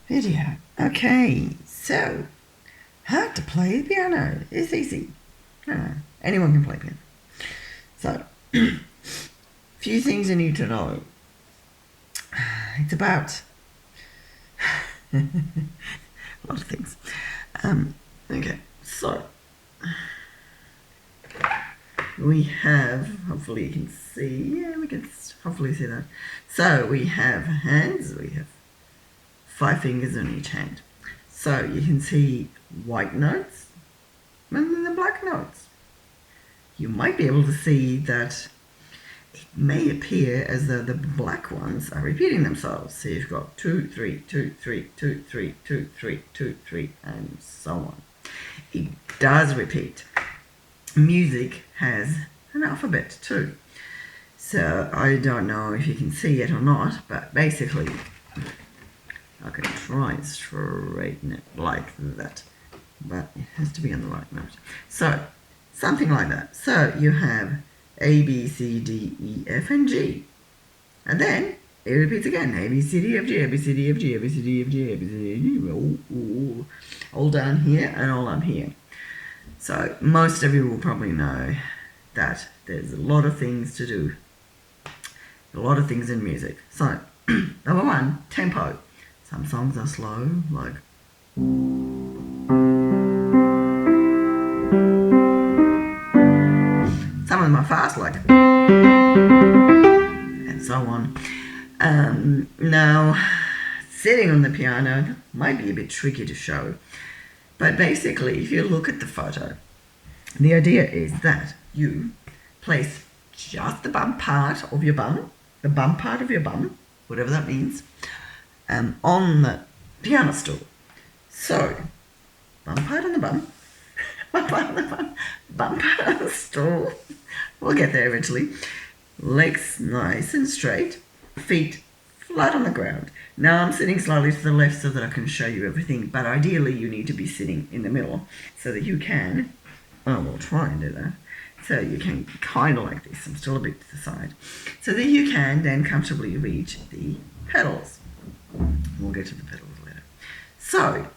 Video. Okay, so how to play the piano is easy. Anyone can play piano. So, few things you need to know. It's about a lot of things. Okay, so we have, hopefully you can see, we can hopefully see that. So we have hands, we have 5 fingers on each hand. So you can see white notes and then the black notes. You might be able to see that it may appear as though the black ones are repeating themselves. So you've got 2, 3, 2, 3, 2, 3, 2, 3, 2, 3, and so on. It does repeat. Music has an alphabet too. So I don't know if you can see it or not, but basically I can try and straighten it like that, but it has to be on the right note. So something like that. So you have A, B, C, D, E, F, and G. And then it repeats again. A, B, C, D, F, G, A, B, C, D, F, G, A, B, C, D, F, G, A, B, C, D, F, G, all down here and all up here. So most of you will probably know that there's a lot of things to do. A lot of things in music. So, number 1, tempo. Some songs are slow, like some of them are fast, like, and so on. Now, sitting on the piano might be a bit tricky to show, but basically, if you look at the photo, the idea is that you place just the bum part of your bum, whatever that means, on the piano stool. So, bum part on the bum, bum part on the bum, bum part on the stool. We'll get there eventually. Legs nice and straight, feet flat on the ground. Now I'm sitting slightly to the left so that I can show you everything, but ideally you need to be sitting in the middle so that you can, we'll try and do that, so you can kind of like this, I'm still a bit to the side, so that you can then comfortably reach the pedals. We'll get to the pedals later. So,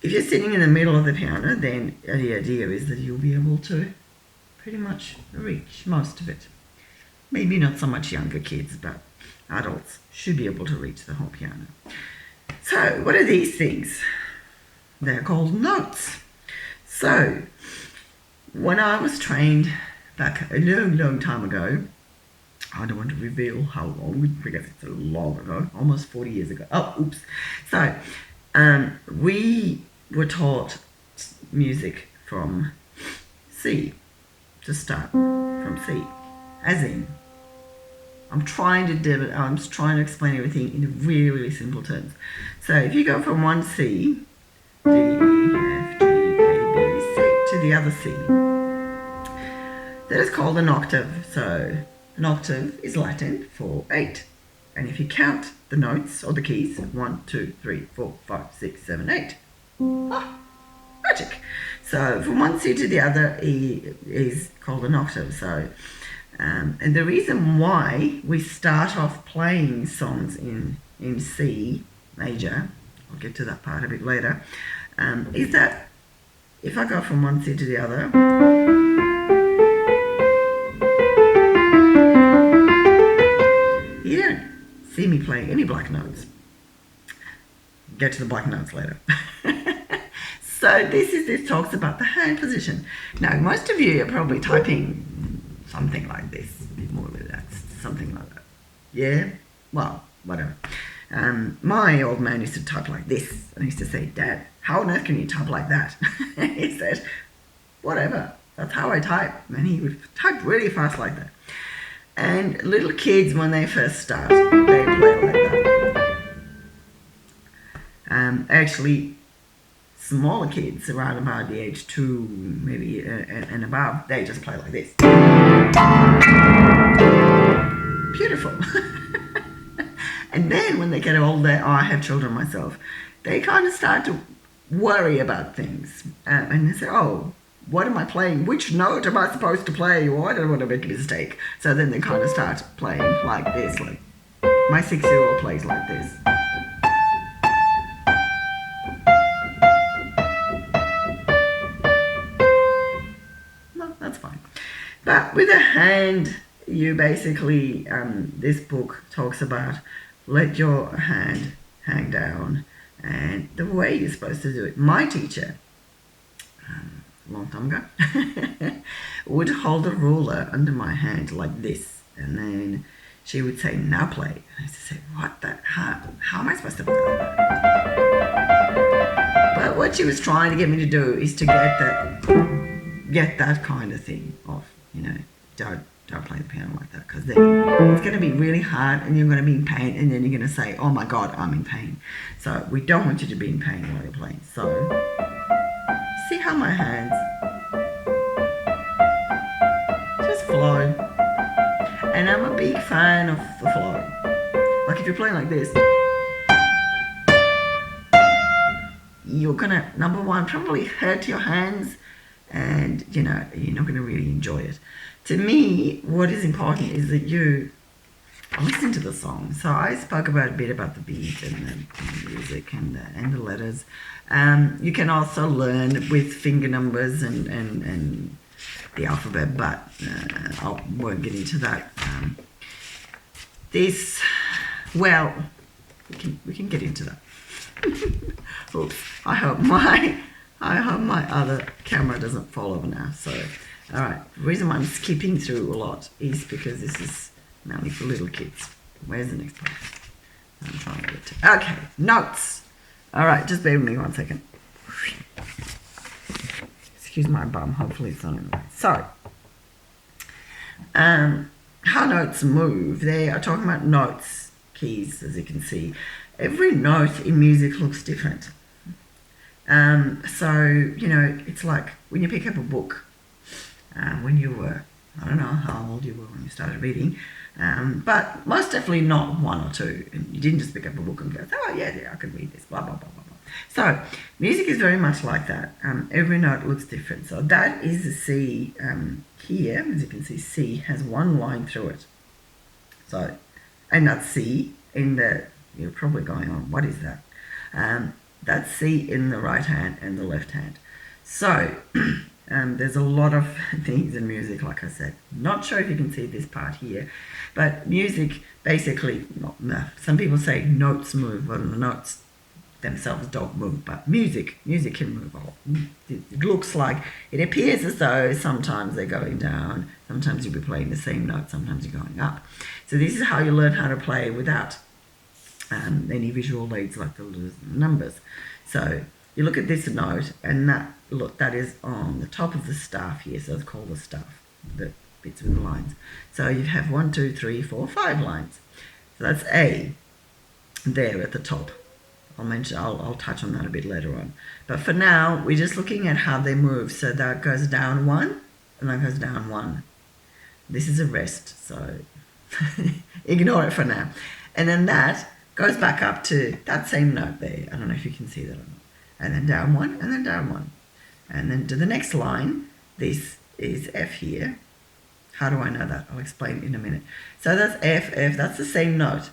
if you're sitting in the middle of the piano, then the idea is that you'll be able to pretty much reach most of it. Maybe not so much younger kids, but adults should be able to reach the whole piano. So, what are these things? They're called notes. So, when I was trained back a long, long time ago, I don't want to reveal how long, because it's a long ago, almost 40 years ago. Oh, oops. So, we were taught music from C, to start, from C, as in, I'm trying to explain everything in really, really simple terms. So if you go from one C, D, E, F, G, A, B, C, to the other C, that is called an octave. So an octave is Latin for 8. And if you count the notes or the keys, 1, 2, 3, 4, 5, 6, 7, 8. Magic. So from one C to the other is called an octave. So, and the reason why we start off playing songs in C major, I'll get to that part a bit later, is that if I go from one C to the other, you don't see me playing any black notes. Get to the black notes later. So this talks about the hand position. Now, most of you are probably typing something like this, a bit more relaxed, something like that. Yeah? Well, whatever. My old man used to type like this, and I used to say, Dad, how on earth can you type like that? He said, whatever, that's how I type. And he would type really fast like that. And little kids, when they first start, they play like that. Actually, smaller kids around about the age 2, maybe and above, they just play like this. Beautiful. And then when they get older, I have children myself, they kind of start to worry about things. And they say, oh, what am I playing? Which note am I supposed to play? Well, I don't want to make a mistake. So then they kind of start playing like this. Like my 6-year-old plays like this. with a hand, you basically, this book talks about let your hand hang down, and the way you're supposed to do it. My teacher, a long time ago, would hold a ruler under my hand like this, and then she would say, now play. And I used to say, what the, how am I supposed to play that? But what she was trying to get me to do is to get that kind of thing off, you know, don't play the piano like that, because then it's going to be really hard and you're going to be in pain, and then you're going to say, oh my God, I'm in pain. So we don't want you to be in pain while you're playing. So see how my hands just flow. And I'm a big fan of the flow. Like if you're playing like this, you're going to, number one, probably hurt your hands, and you know, you're not going to really enjoy it. To me, what is important is that you listen to the song. So I spoke about a bit about the beat and the music and the letters. You can also learn with finger numbers and the alphabet, but I won't get into that. Well, we can get into that. Oops, I hope my other camera doesn't fall over now. So, all right. The reason why I'm skipping through a lot is because this is mainly for little kids. Where's the next part? I'm trying to get to. Okay, notes. All right, just bear with me 1 second. Excuse my bum. Hopefully it's not in the way. So, how notes move. They are talking about notes, keys, as you can see. Every note in music looks different. So, you know, it's like when you pick up a book, when you were, I don't know how old you were when you started reading, but most definitely not one or two. And you didn't just pick up a book and go, oh, yeah, I can read this, blah, blah, blah, blah, blah. So, music is very much like that. Every note looks different. So that is the C here. As you can see, C has one line through it. So, and that's C in the, you're probably going on, what is that? That's C in the right hand and the left hand. So, there's a lot of things in music, like I said. Not sure if you can see this part here, but music basically, some people say notes move, well, the notes themselves don't move, but music can move. It looks like, it appears as though sometimes they're going down, sometimes you'll be playing the same note, sometimes you're going up. So this is how you learn how to play without any visual aids like the numbers. So you look at this note, and that is on the top of the staff here, so it's called the staff, the bits with the lines. So you have 1, 2, 3, 4, 5 lines. So that's A there at the top. I'll touch on that a bit later on. But for now, we're just looking at how they move. So that goes down 1, and that goes down 1. This is a rest, so ignore it for now. And then that goes back up to that same note there. I don't know if you can see that or not. And then down 1, and then down 1. And then to the next line, this is F here. How do I know that? I'll explain in a minute. So that's F, that's the same note.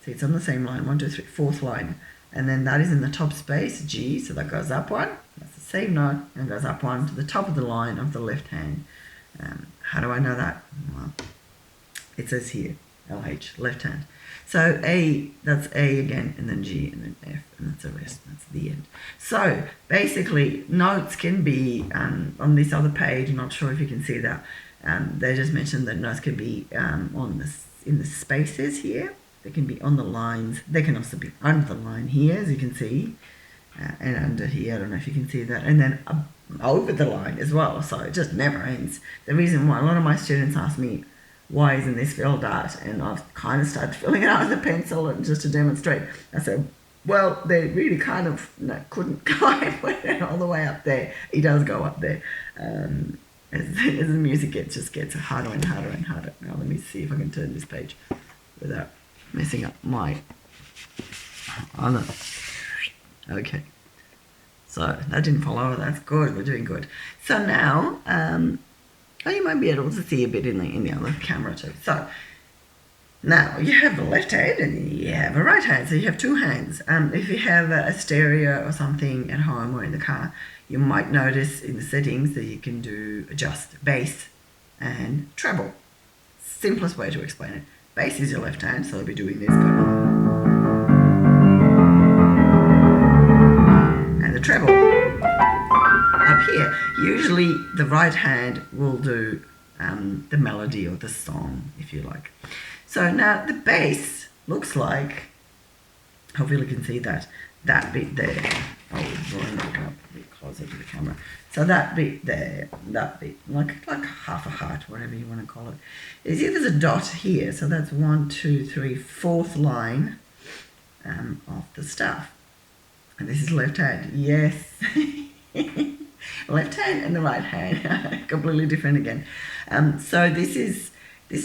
See, it's on the same line, 1, 2, 3, fourth line. And then that is in the top space, G, so that goes up 1. That's the same note, and goes up 1 to the top of the line of the left hand. How do I know that? Well, it says here, LH, left hand. So A, that's A again, and then G, and then F, and that's the rest, that's the end. So basically, notes can be, on this other page, I'm not sure if you can see that, they just mentioned that notes can be in the spaces here, they can be on the lines, they can also be under the line here, as you can see, and under here, I don't know if you can see that, and then over the line as well, so it just never ends. The reason why a lot of my students ask me, why isn't this filled out? And I've kind of started filling it out with a pencil and just to demonstrate. I said, well, they really kind of couldn't quite put it all the way up there. It does go up there. As the music just gets harder and harder and harder. Now let me see if I can turn this page without messing up my other. Okay. So that didn't fall over. That's good. We're doing good. So now, you might be able to see a bit in the other camera too. So now you have a left hand and you have a right hand. So you have two hands. If you have a stereo or something at home or in the car, you might notice in the settings that you can adjust bass and treble. Simplest way to explain it. Bass is your left hand, so I'll be doing this. And the treble up here. Usually the right hand will do the melody or the song, if you like. So now the bass looks like, hopefully you can see that bit there. I'll bring it up a bit closer to the camera. So that bit there, that bit, like half a heart, whatever you want to call it. You see there's a dot here, so that's 1, 2, 3, fourth line of the staff. And this is left hand, yes. Left hand and the right hand, completely different again. So this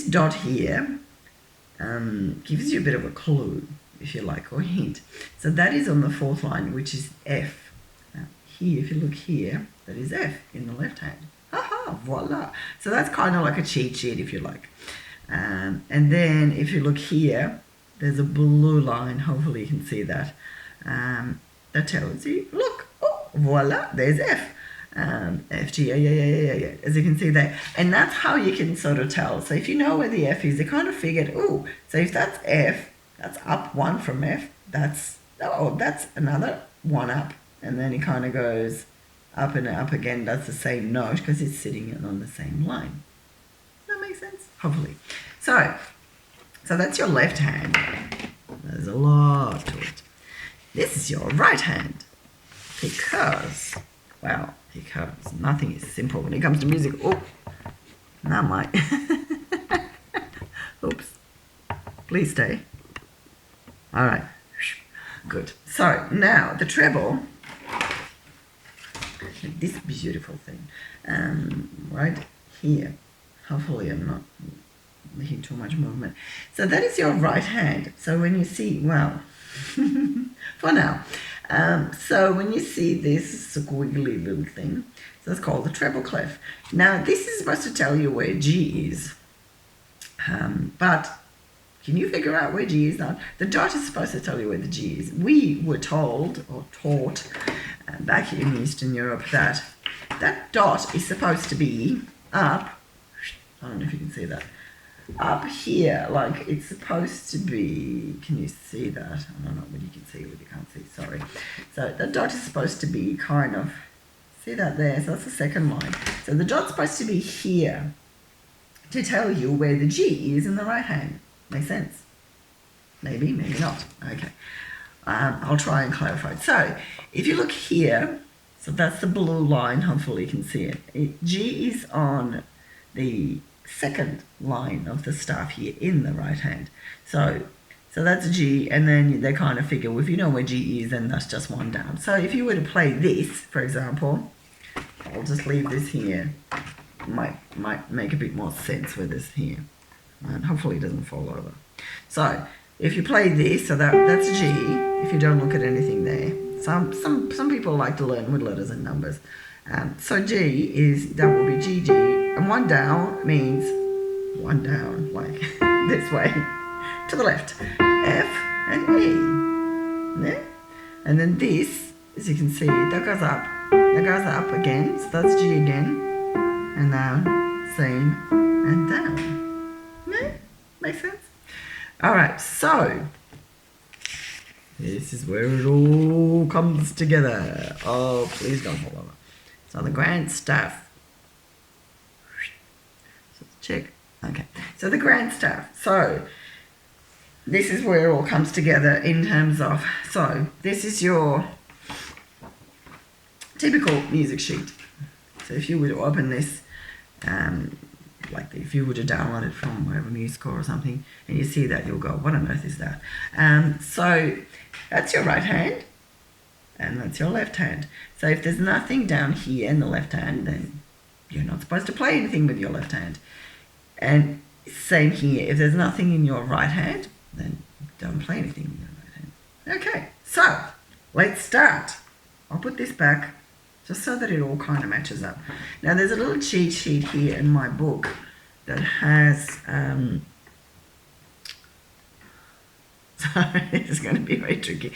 dot here gives you a bit of a clue, if you like, or hint. So that is on the fourth line, which is F. Here, if you look here, that is F in the left hand. Aha, voila. So that's kind of like a cheat sheet, if you like. And then if you look here, there's a blue line. Hopefully you can see that. That tells you, look, oh, voila, there's F. F, G, yeah, as you can see there. And that's how you can sort of tell. So if you know where the F is, they kind of figured, oh, so if that's F, that's up one from F, that's another one up. And then it kind of goes up and up again, does the same note because it's sitting on the same line. That makes sense? Hopefully. So that's your left hand. There's a lot to it. This is your right hand. Because nothing is simple when it comes to music. Oh, now my. Oops. Please stay. All right. Good. So now the treble. This beautiful thing, right here. Hopefully I'm not making too much movement. So that is your right hand. So when you see, well, for now. So when you see this squiggly little thing, so it's called the treble clef. Now this is supposed to tell you where G is, but can you figure out where G is now? The dot is supposed to tell you where the G is. We were told or taught back in Eastern Europe that that dot is supposed to be up. I don't know if you can see that. Up here, like it's supposed to be, can you see that? I don't know what you can see, what you can't see, sorry. So the dot is supposed to be kind of, see that there? So that's the second line. So the dot's supposed to be here to tell you where the G is in the right hand. Makes sense? Maybe, maybe not. Okay. I'll try and clarify. So if you look here, so that's the blue line, hopefully you can see it. G is on the second line of the staff here in the right hand. So that's G, and then they kind of figure, well, if you know where G is, then that's just one down. So if you were to play this, for example, I'll just leave this here. Might make a bit more sense with this here. And hopefully it doesn't fall over. So if you play this, so that's G, if you don't look at anything there. Some people like to learn with letters and numbers. So G is, that will be G, G, and one down means one down, like this way, to the left, F and E, yeah? And then this, as you can see, that goes up again, so that's G again, and down, same, and down, yeah? Makes sense? All right, so this is where it all comes together. Oh, please don't fall over. So the grand staff. So check. Okay. So the grand staff. So this is where it all comes together in terms of, so this is your typical music sheet. So if you were to open this, like if you were to download it from wherever musical or something, and you see that, you'll go, what on earth is that? So that's your right hand, and that's your left hand. So if there's nothing down here in the left hand, then you're not supposed to play anything with your left hand. And same here, if there's nothing in your right hand, then don't play anything with your right hand. Okay, so let's start. I'll put this back just so that it all kind of matches up. Now there's a little cheat sheet here in my book that has, sorry, it's going to be very tricky,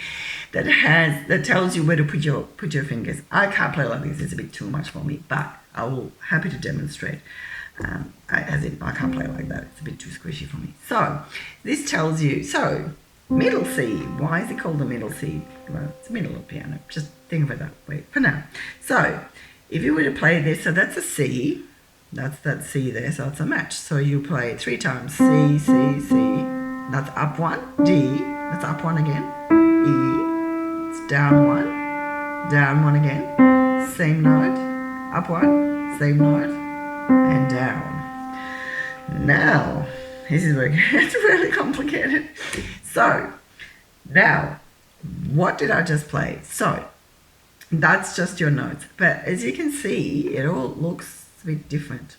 that tells you where to put your fingers. I can't play like this, it's a bit too much for me, but I will happy to demonstrate. I can't play like that. It's a bit too squishy for me. So this tells you, middle C. Why is it called the middle C? Well, it's the middle of the piano. Just think of it that way for now. So if you were to play this, so that's a C. That's that C there, so it's a match. So you play it 3 times. C, C, C. That's up 1. D. That's up 1 again. E. It's down 1. Down 1 again. Same note. Up 1. Same note. And down. Now, this is where it gets really complicated. So, now, what did I just play? So, that's just your notes. But as you can see, it all looks a bit different.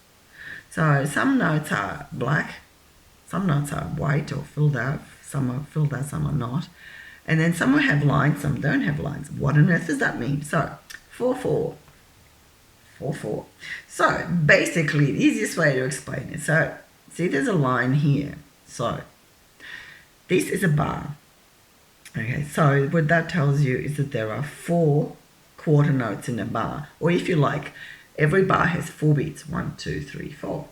So, some notes are black, some notes are white or filled out, some are filled out, some are not. And then some will have lines, some don't have lines. What on earth does that mean? So, 4/4. 4/4. So basically the easiest way to explain it. So see there's a line here. So this is a bar. Okay, so what that tells you is that there are 4 quarter notes in a bar. Or if you like, every bar has 4 beats. 1, 2, 3, 4.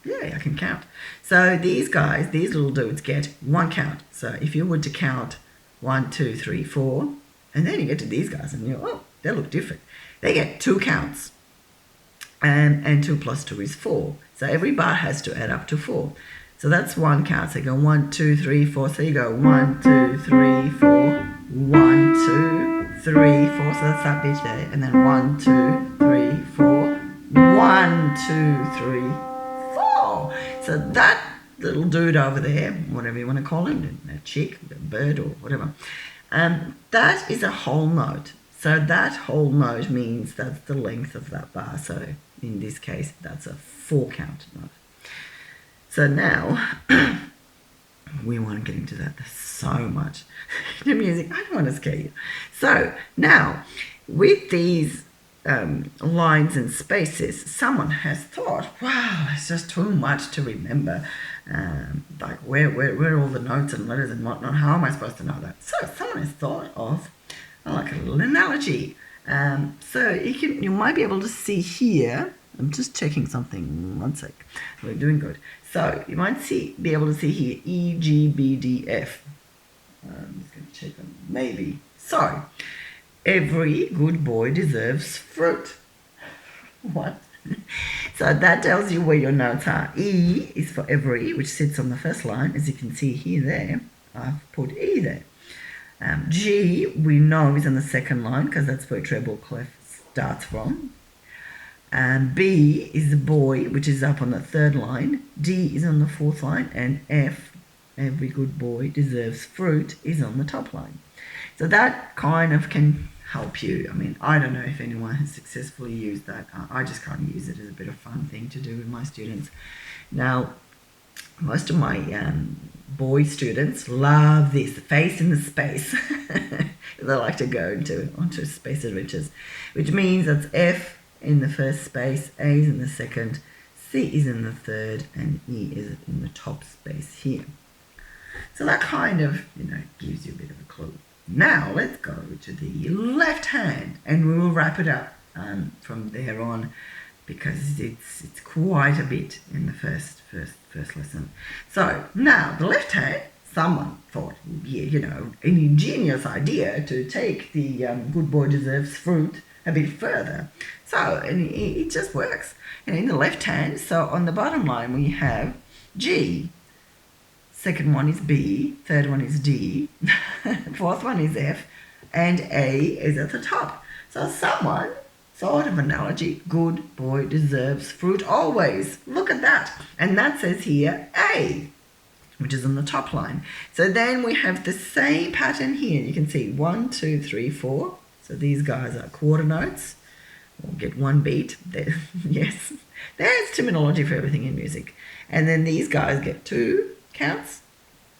Yeah, I can count. So these guys, these little dudes get 1 count. So if you were to count 1, 2, 3, 4, and then you get to these guys and you oh, they look different. They get 2 counts. And 2 plus 2 is 4. So every bar has to add up to 4. So that's 1 count. So you go 1, 2, 3, 4. So you go 1, 2, 3, 4. 1, 2, 3, 4. So that's that bit there. And then 1, 2, 3, 4. 1, 2, 3, 4. So that little dude over there, whatever you want to call him, a chick, a bird or whatever, that is a whole note. So that whole note means that's the length of that bar. So in this case, that's a 4 count note. So now, we want to get into that. There's so much the music. I don't want to scare you. So now, with these lines and spaces, someone has thought, wow, it's just too much to remember. Like where are all the notes and letters and whatnot? How am I supposed to know that? So someone has thought of like a little analogy. So you might be able to see here. I'm just checking something. 1 sec. We're doing good. So you might be able to see here E, G, B, D, F. I'm just going to check them. Maybe. So every good boy deserves fruit. What? So that tells you where your notes are. E is for every, which sits on the first line. As you can see here, there, I've put E there. G, we know, is on the second line because that's where treble clef starts from. B is the boy, which is up on the third line. D is on the fourth line. And F, every good boy deserves fruit, is on the top line. So that kind of can help you. I mean, I don't know if anyone has successfully used that. I just kind of use it as a bit of fun thing to do with my students. Now, most of my boy students love this, face in the space. They like to go onto space adventures, which means that's F in the first space, A is in the second, C is in the third, and E is in the top space here. So that kind of, gives you a bit of a clue. Now let's go to the left hand, and we will wrap it up from there on, because it's quite a bit in the first lesson. So now the left hand, someone thought it would be, an ingenious idea to take the good boy deserves fruit a bit further. So, and it just works. And in the left hand, so on the bottom line we have G, second one is B, third one is D, fourth one is F, and A is at the top. So someone thought of analogy, good boy deserves fruit always. Look at that. And that says here A, which is on the top line. So then we have the same pattern here. You can see 1, 2, 3, 4. So these guys are quarter notes. We'll get 1 beat. Yes, there's terminology for everything in music. And then these guys get 2 counts,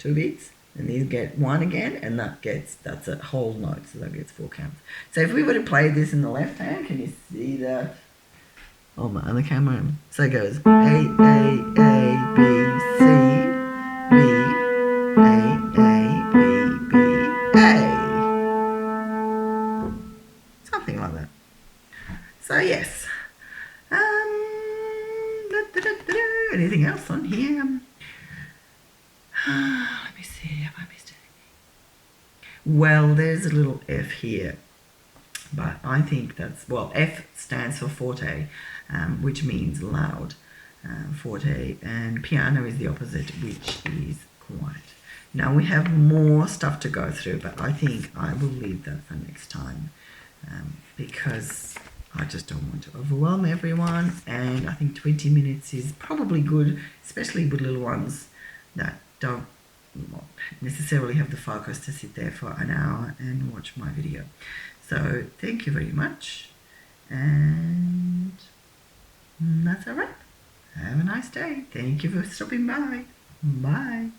2 beats. And these get 1 again, and that's a whole note, so that gets 4 counts. So if we were to play this in the left hand, can you see that? Oh, my other camera. So it goes A, B, C, B, A, B, B, A. Something like that. So yes. have anything else on here? Let me see. Have I missed anything? Well, there's a little F here. But I think that's, well, F stands for forte, which means loud, forte, and piano is the opposite, which is quiet. Now we have more stuff to go through, but I think I will leave that for next time because I just don't want to overwhelm everyone, and I think 20 minutes is probably good, especially with little ones that don't necessarily have the focus to sit there for an hour and watch my video. So thank you very much, and that's a wrap. Have a nice day. Thank you for stopping by. Bye.